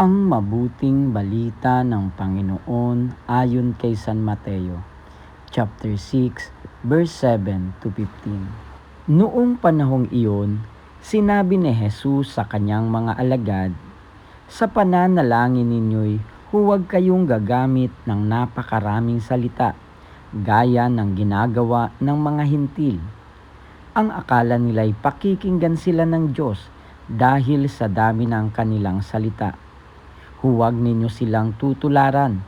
Ang mabuting balita ng Panginoon ayon kay San Mateo, chapter 6, verse 7 to 15. Noong panahong iyon, sinabi ni Jesus sa kanyang mga alagad, "Sa pananalangin ninyo'y huwag kayong gagamit ng napakaraming salita, gaya ng ginagawa ng mga hintil. Ang akala nila'y pakikinggan sila ng Diyos dahil sa dami ng kanilang salita. Huwag ninyo silang tutularan,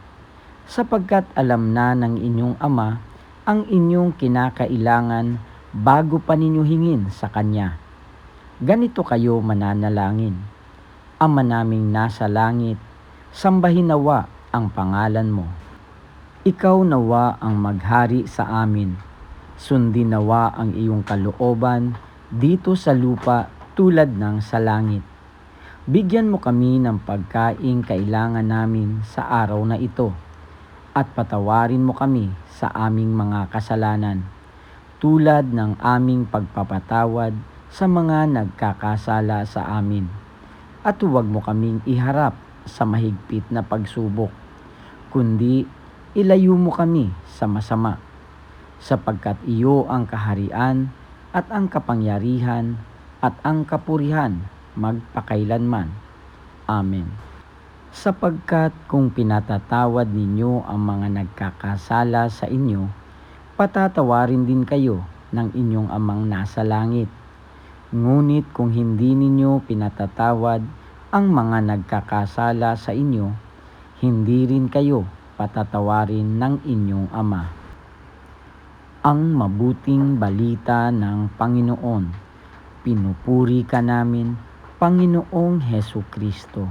sapagkat alam na ng inyong Ama ang inyong kinakailangan bago pa ninyo hingin sa Kanya. Ganito kayo mananalangin: Ama naming nasa langit, sambahin nawa ang pangalan mo. Ikaw nawa ang maghari sa amin. Sundin nawa ang iyong kalooban dito sa lupa tulad ng sa langit. Bigyan mo kami ng pagkaing kailangan namin sa araw na ito, at patawarin mo kami sa aming mga kasalanan, tulad ng aming pagpapatawad sa mga nagkakasala sa amin. At huwag mo kaming iharap sa mahigpit na pagsubok, kundi ilayo mo kami sa masama, sapagkat iyo ang kaharian at ang kapangyarihan at ang kapurihan magpakailanman. Amen. Sapagkat kung pinatatawad ninyo ang mga nagkakasala sa inyo, patatawarin din kayo ng inyong Amang nasa langit. Ngunit kung hindi ninyo pinatatawad ang mga nagkakasala sa inyo, hindi rin kayo patatawarin ng inyong Ama. Ang mabuting balita ng Panginoon. Pinupuri ka namin, Panginoong Hesukristo.